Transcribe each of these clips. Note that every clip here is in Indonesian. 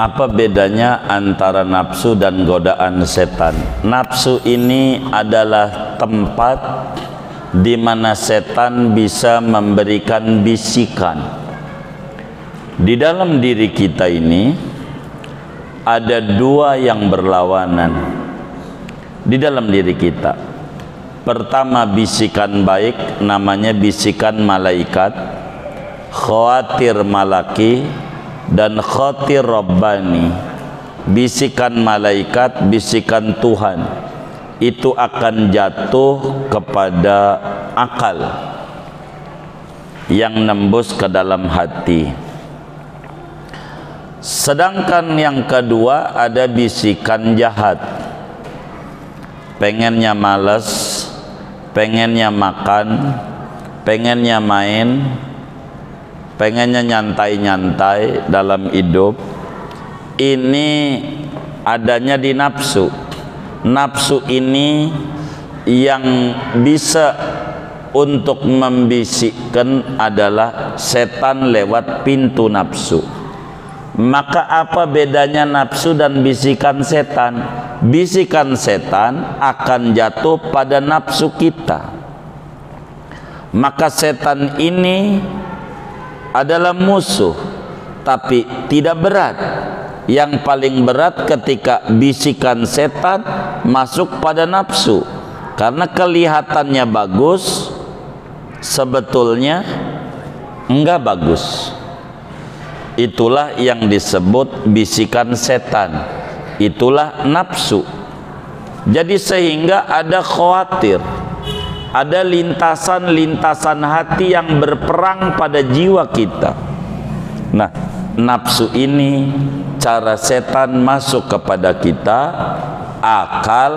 Apa bedanya antara nafsu dan godaan setan? Nafsu ini adalah tempat di mana setan bisa memberikan bisikan. Di dalam diri kita ini ada dua yang berlawanan di dalam diri kita. Pertama, bisikan baik, namanya bisikan malaikat, khawatir malaki, dan khatir rabbani. Bisikan malaikat, bisikan Tuhan, itu akan jatuh kepada akal yang nembus ke dalam hati. Sedangkan yang kedua ada bisikan jahat, pengennya malas, pengennya makan, pengennya main, pengennya nyantai-nyantai dalam hidup. Ini adanya di nafsu. Nafsu ini yang bisa untuk membisikkan adalah setan lewat pintu nafsu. Maka apa bedanya nafsu dan bisikan setan? Bisikan setan akan jatuh pada nafsu kita. Maka setan ini adalah musuh, tapi tidak berat. Yang paling berat ketika bisikan setan masuk pada nafsu, karena kelihatannya bagus, sebetulnya enggak bagus. Itulah yang disebut bisikan setan, itulah nafsu. Jadi sehingga ada khawatir, ada lintasan-lintasan hati yang berperang pada jiwa kita. Nah, nafsu ini cara setan masuk kepada kita, akal,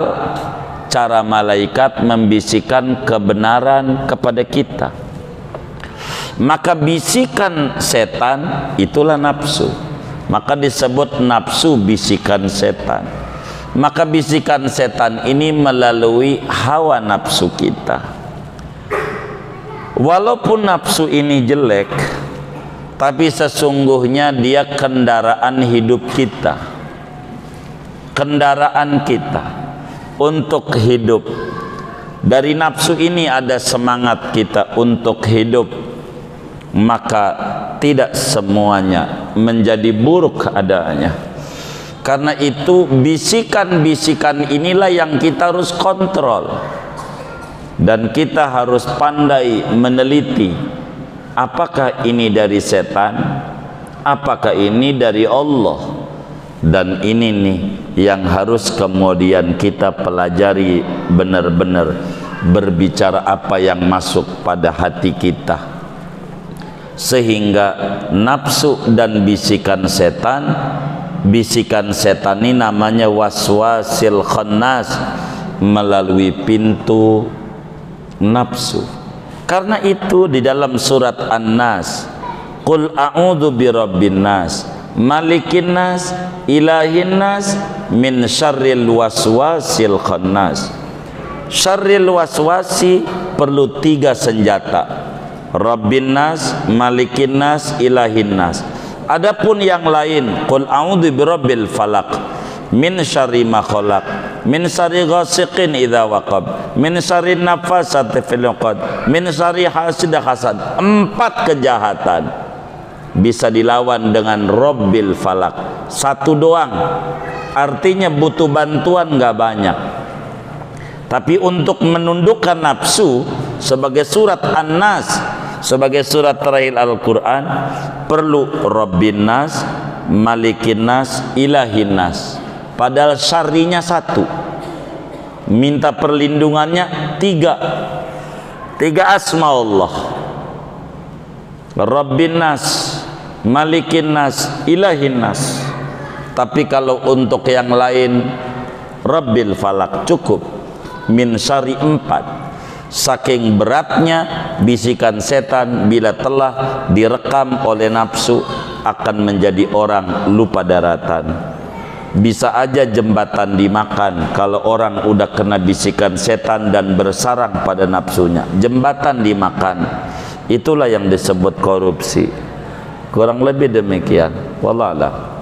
cara malaikat membisikkan kebenaran kepada kita. Maka bisikan setan itulah nafsu. Maka disebut nafsu bisikan setan. Maka bisikan setan ini melalui hawa nafsu kita. Walaupun nafsu ini jelek, tapi sesungguhnya dia kendaraan hidup kita, kendaraan kita untuk hidup. Dari nafsu ini ada semangat kita untuk hidup, maka tidak semuanya menjadi buruk adanya. Karena itu bisikan-bisikan inilah yang kita harus kontrol, dan kita harus pandai meneliti, apakah ini dari setan, apakah ini dari Allah. Dan ini nih yang harus kemudian kita pelajari benar-benar, berbicara apa yang masuk pada hati kita, sehingga nafsu dan bisikan setan ini namanya waswasil khannas, melalui pintu nafsu. Karena itu di dalam surat An-Nas, qul a'udzu birabbin nas, malikin nas, ilahin nas, min syarril waswasil khannas. Syarril waswasi perlu 3 senjata: Rabbin nas, malikin nas, ilahin nas. Adapun yang lain, qul a'udzu birabbil falaq, min syarri ma khalaq, min syarri ghasiqin idza waqab, min syarri nafasati fil 'uqad, min syarri hasidin hasad. 4 kejahatan bisa dilawan dengan Rabbil falaq. 1 doang, artinya butuh bantuan nggak banyak. Tapi untuk menundukkan nafsu, sebagai surat An-Nas, sebagai surat terakhir Al-Quran, perlu Rabbin nas, malikin nas, ilahin nas. Padahal syarrinya 1, minta perlindungannya 3 asma Allah: Rabbin nas, malikin nas, ilahin nas. Tapi kalau untuk yang lain, Rabbil falaq cukup, min syarri 4. Saking beratnya bisikan setan, bila telah direkam oleh nafsu, akan menjadi orang lupa daratan. Bisa aja jembatan dimakan kalau orang udah kena bisikan setan dan bersarang pada nafsunya. Jembatan dimakan. Itulah yang disebut korupsi. Kurang lebih demikian. Wallah alam.